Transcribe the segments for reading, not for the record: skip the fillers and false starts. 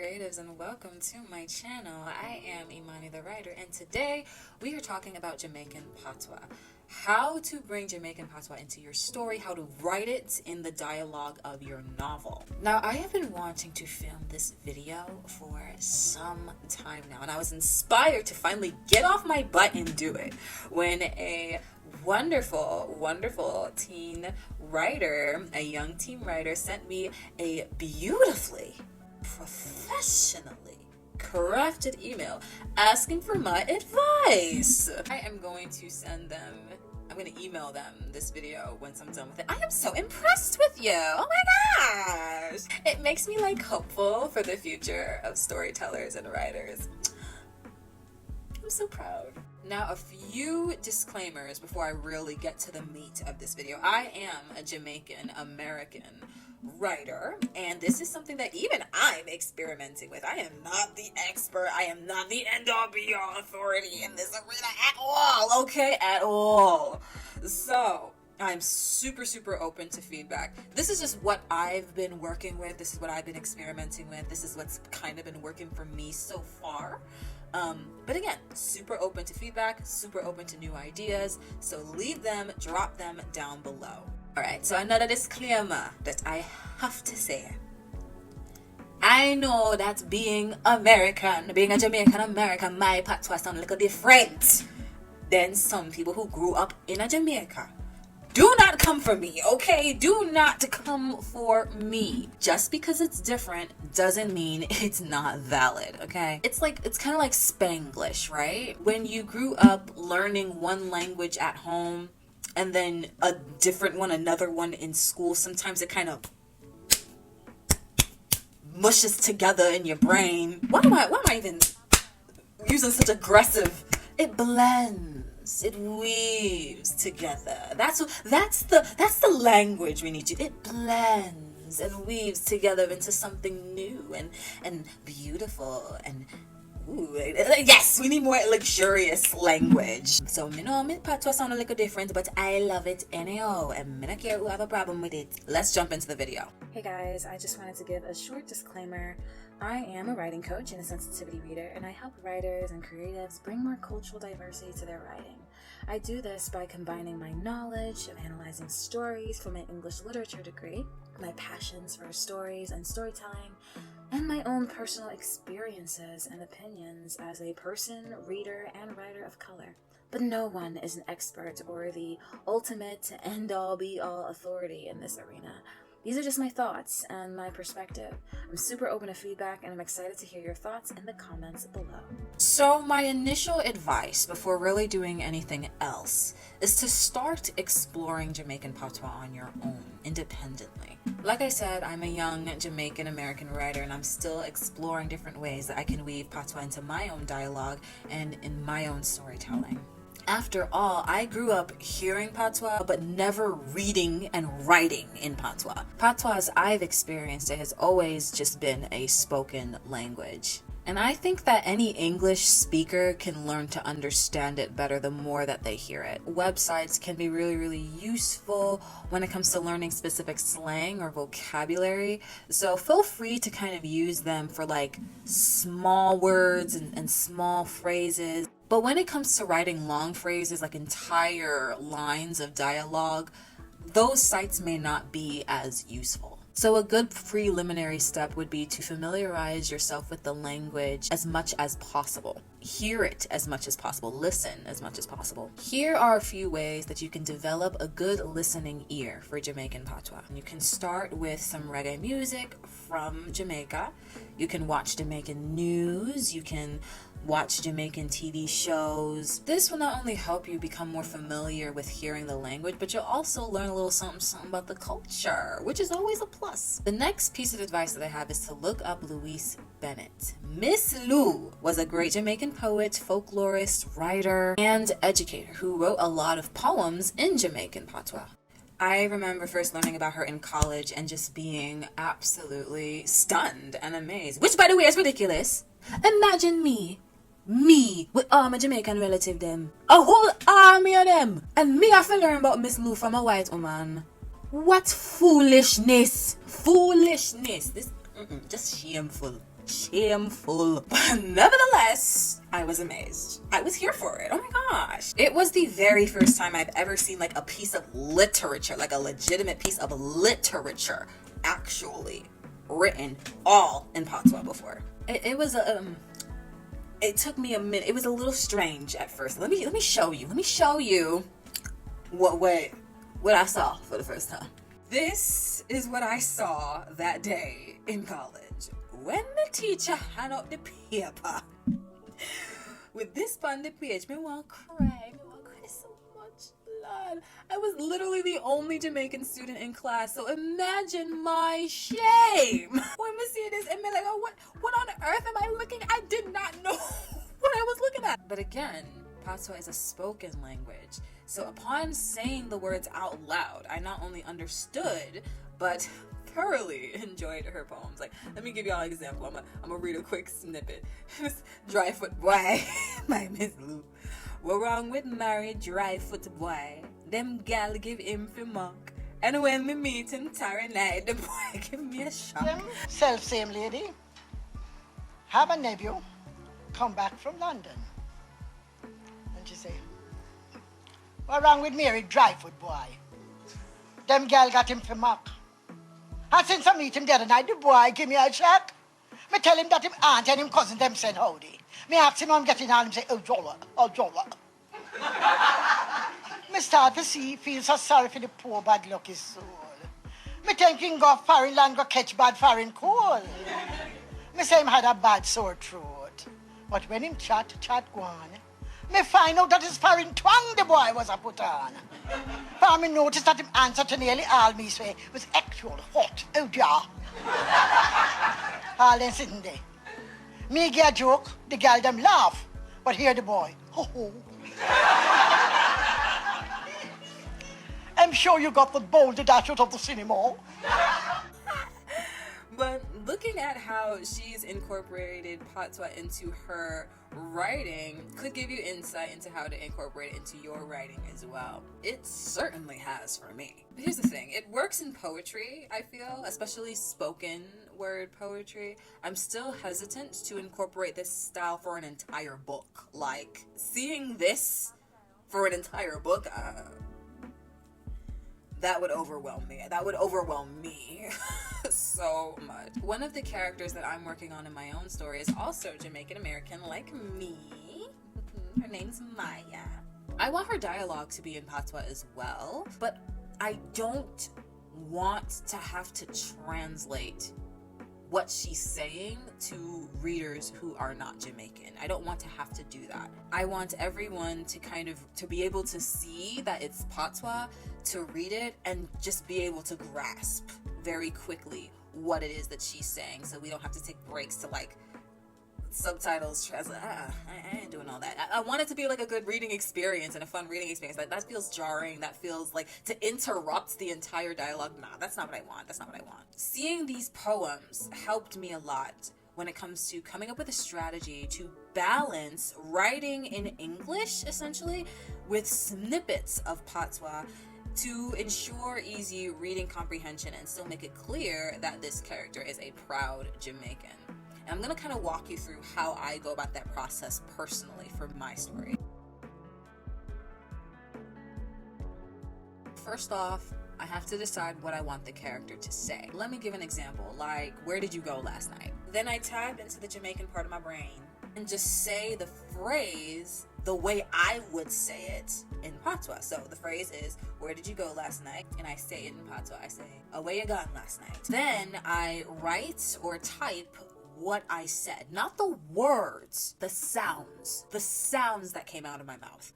creatives, and welcome to my channel. I am Imani the writer, and today we are talking about Jamaican Patois. How to bring Jamaican Patois into your story, how to write it in the dialogue of your novel. Now, I have been wanting to film this video for some time now, and I was inspired to finally get off my butt and do it when a wonderful teen writer, a young teen writer, sent me a beautifully professionally crafted email asking for my advice. I am going to email them this video once I'm done with it. I am so impressed with you. Oh my gosh. It makes me hopeful for the future of storytellers and writers. I'm so proud. Now, a few disclaimers before I really get to the meat of this video. I am a Jamaican American writer, and this is something that even I'm experimenting with. I am not the expert. I am not the end-all be-all authority in this arena at all, okay? At all. So I'm super open to feedback. This is just what I've been working with. This is what I've been experimenting with. This is what's kind of been working for me so far. But again, super open to feedback, super open to new ideas. So leave them, drop them down below. Alright, so another disclaimer that I have to say. I know that being American, being a Jamaican American, my patois sound a little different than some people who grew up in a Jamaica. Do not come for me, okay? Do not come for me. Just because it's different doesn't mean it's not valid, okay? It's kind of like Spanglish, right? When you grew up learning one language at home and then a different one, another one in school, sometimes it kind of mushes together in your brain. Why am I even using such aggressive? It blends. It weaves together. That's the language we need to. It blends and weaves together into something new and beautiful and ooh, yes, we need more luxurious language. So my patois sound a little different, but I love it anyhow, and I don't care who have a problem with it. Let's jump into the video. Hey guys, I just wanted to give a short disclaimer. I am a writing coach and a sensitivity reader, and I help writers and creatives bring more cultural diversity to their writing. I do this by combining my knowledge of analyzing stories from my English literature degree, my passions for stories and storytelling, and my own personal experiences and opinions as a person, reader, and writer of color. But no one is an expert or the ultimate end-all be-all authority in this arena. These are just my thoughts and my perspective. I'm super open to feedback, and I'm excited to hear your thoughts in the comments below. So my initial advice before really doing anything else is to start exploring Jamaican Patois on your own, independently. Like I said, I'm a young Jamaican American writer, and I'm still exploring different ways that I can weave Patois into my own dialogue and in my own storytelling. After all, I grew up hearing Patois, but never reading and writing in Patois. Patois, as I've experienced it, has always just been a spoken language. And I think that any English speaker can learn to understand it better the more that they hear it. Websites can be really useful when it comes to learning specific slang or vocabulary. So feel free to kind of use them for small words and small phrases. But when it comes to writing long phrases, like entire lines of dialogue, those sites may not be as useful. So a good preliminary step would be to familiarize yourself with the language as much as possible. Hear it as much as possible. Listen as much as possible. Here are a few ways that you can develop a good listening ear for Jamaican Patois. You can start with some reggae music from Jamaica. You can watch Jamaican news. You can watch Jamaican TV shows. This will not only help you become more familiar with hearing the language, but you'll also learn a little something about the culture, which is always a plus. The next piece of advice that I have is to look up Louise Bennett. Miss Lou was a great Jamaican poet, folklorist, writer, and educator who wrote a lot of poems in Jamaican Patois. I remember first learning about her in college and just being absolutely stunned and amazed, which by the way is ridiculous. Imagine me with all my Jamaican relative them, a whole army of them, and me have to learn about Miss Lou from a white woman. What foolishness. This Just shameful. Shameful. But nevertheless, I was amazed. I was here for it. Oh my gosh. It was the very first time I've ever seen like a piece of literature, like a legitimate piece of literature actually written all in Patois before. It was it took me a minute. It was a little strange at first. Let me show you what I saw for the first time. This is what I saw that day in college. When the teacher hand out the paper with this on the page, me want to cry so much blood. I was literally the only Jamaican student in class, so imagine my shame when we see this and be like, oh, what on earth am I looking at? I did not know what I was looking at. But again, Patois is a spoken language, so upon saying the words out loud, I not only understood, but thoroughly enjoyed her poems. Like, let me give y'all an example. I'm gonna read a quick snippet. Dry foot boy by Miss Lou. What wrong with married dry foot boy? Them gal give him for mock. And when we meet him Tara night, the boy give me a shock. Self-same lady. Have a nephew come back from London. And she say, what wrong with married dry foot boy? Them gal got him for mock. And since I meet him the other night, the boy give me a check. Me tell him that him aunt and him cousin them said howdy. Me ask him I'm getting on him say, oh Jolla. Me start to see, feel so sorry for the poor bad lucky soul. Me thinking go foreign land go catch bad foreign cold. Me say him had a bad sore throat. But when him chat go on, me find out that his foreign twang the boy was a put on. But me notice that him answer to nearly all me say was actual hot. Oh yeah. All them sitting there. Me get a joke, the girl them laugh. But hear the boy. Ho ho. I'm sure you got the bowl to dash out of the cinema. But looking at how she's incorporated Patois into her writing could give you insight into how to incorporate it into your writing as well. It certainly has for me. But here's the thing, it works in poetry, I feel, especially spoken word poetry. I'm still hesitant to incorporate this style for an entire book. Like, seeing this for an entire book, that would overwhelm me. That would overwhelm me so much. One of the characters that I'm working on in my own story is also Jamaican American like me. Her name's Maya. I want her dialogue to be in Patois as well, but I don't want to have to translate what she's saying to readers who are not Jamaican. I don't want to have to do that. I want everyone to be able to see that it's Patois, to read it and just be able to grasp very quickly what it is that she's saying, so we don't have to take breaks to like subtitles translate. I ain't doing all that. I want it to be like a good reading experience and a fun reading experience. Like, that feels jarring. That feels like to interrupt the entire dialogue. Nah, that's not what I want. Seeing these poems helped me a lot when it comes to coming up with a strategy to balance writing in English, essentially, with snippets of Patois to ensure easy reading comprehension and still make it clear that this character is a proud Jamaican. And I'm going to kind of walk you through how I go about that process personally for my story. First off, I have to decide what I want the character to say. Let me give an example, like, where did you go last night? Then I tap into the Jamaican part of my brain and just say the phrase the way I would say it in Patois. So the phrase is, where did you go last night? And I say it in Patois. I say, away you gone last night. Then I write or type what I said, not the words, the sounds that came out of my mouth.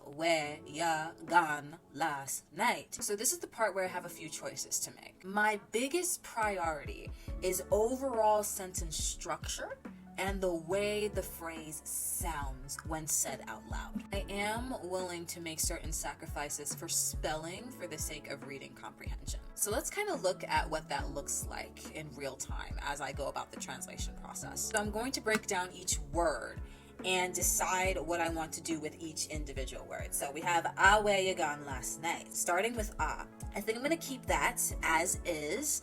Away ya gone last night. So this is the part where I have a few choices to make. My biggest priority is overall sentence structure and the way the phrase sounds when said out loud. I am willing to make certain sacrifices for spelling for the sake of reading comprehension. So let's kind of look at what that looks like in real time as I go about the translation process. So I'm going to break down each word and decide what I want to do with each individual word. So we have where you gone last night, starting with I think I'm going to keep that as is.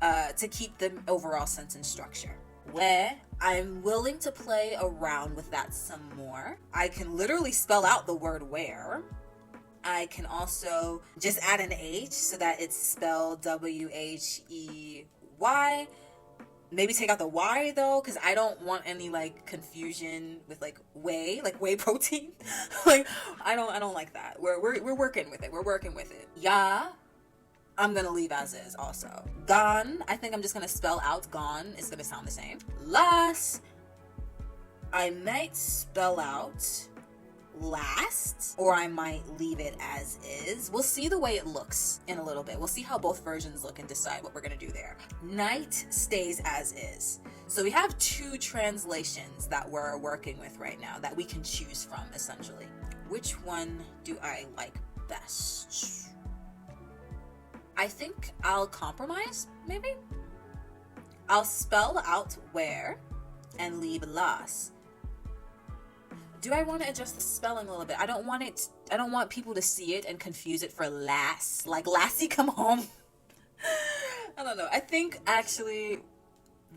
to keep the overall sentence structure. Where I'm willing to play around with that some more. I can literally spell out the word where. I can also just add an H so that it's spelled WHEY. Maybe take out the Y though, because I don't want any like confusion with like whey protein. Like I don't like that. We're working with it. We're working with it. Yeah, I'm gonna leave as is also. Gone, I think I'm just gonna spell out gone. It's gonna sound the same. Last, I might spell out last, or I might leave it as is. We'll see the way it looks in a little bit. We'll see how both versions look and decide what we're gonna do there. Night stays as is. So we have two translations that we're working with right now that we can choose from, essentially. Which one do I like best? I think I'll compromise, maybe? I'll spell out where and leave last. Do I want to adjust the spelling a little bit? I don't want people to see it and confuse it for lass. Like, Lassie, come home. I don't know. I think actually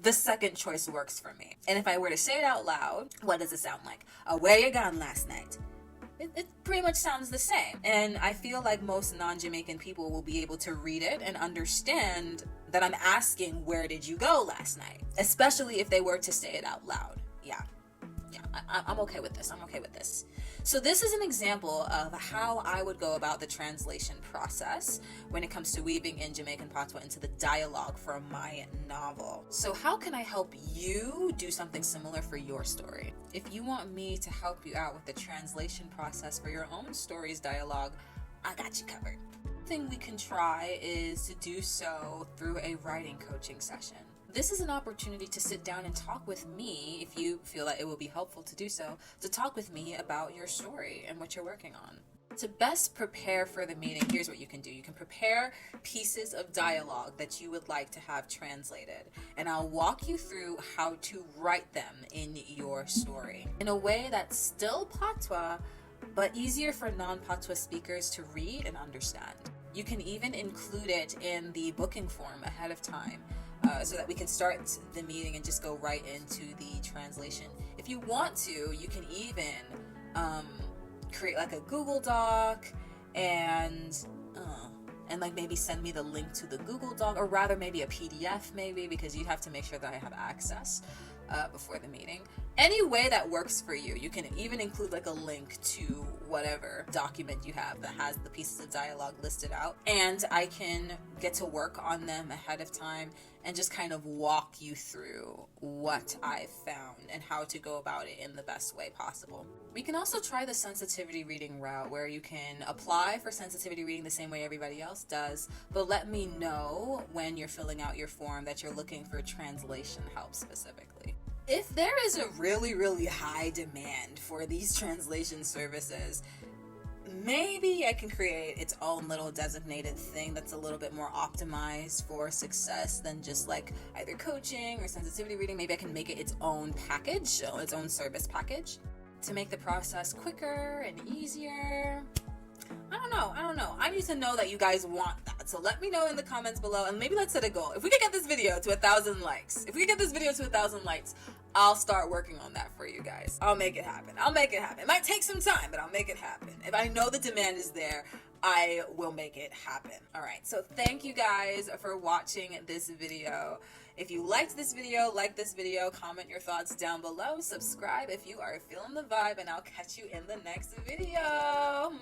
the second choice works for me. And if I were to say it out loud, what does it sound like? Where you gone last night? It pretty much sounds the same. And I feel like most non-Jamaican people will be able to read it and understand that I'm asking, where did you go last night? Especially if they were to say it out loud. Yeah, I'm okay with this. I'm okay with this. So this is an example of how I would go about the translation process when it comes to weaving in Jamaican Patois into the dialogue for my novel. So how can I help you do something similar for your story? If you want me to help you out with the translation process for your own story's dialogue, I got you covered. One thing we can try is to do so through a writing coaching session. This is an opportunity to sit down and talk with me, if you feel that it will be helpful to do so, to talk with me about your story and what you're working on. To best prepare for the meeting, here's what you can do. You can prepare pieces of dialogue that you would like to have translated, and I'll walk you through how to write them in your story in a way that's still Patois, but easier for non-Patois speakers to read and understand. You can even include it in the booking form ahead of time, so that we can start the meeting and just go right into the translation. If you want to, you can even create like a Google Doc and like maybe send me the link to the Google Doc, or rather maybe a PDF maybe, because you'd have to make sure that I have access before the meeting. Any way that works for you. You can even include like a link to whatever document you have that has the pieces of dialogue listed out, and I can get to work on them ahead of time and just kind of walk you through what I've found and how to go about it in the best way possible. We can also try the sensitivity reading route, where you can apply for sensitivity reading the same way everybody else does, but let me know when you're filling out your form that you're looking for translation help specifically. If there is a really, really high demand for these translation services, maybe I can create its own little designated thing that's a little bit more optimized for success than just like either coaching or sensitivity reading. Maybe I can make it its own package, its own service package, to make the process quicker and easier. I don't know. I need to know that you guys want that. So let me know in the comments below, and maybe let's set a goal. If we could get this video to 1,000 likes, I'll start working on that for you guys. I'll make it happen. It might take some time, but I'll make it happen. If I know the demand is there, I will make it happen. All right. So thank you guys for watching this video. If you liked this video, like this video, comment your thoughts down below. Subscribe if you are feeling the vibe, and I'll catch you in the next video.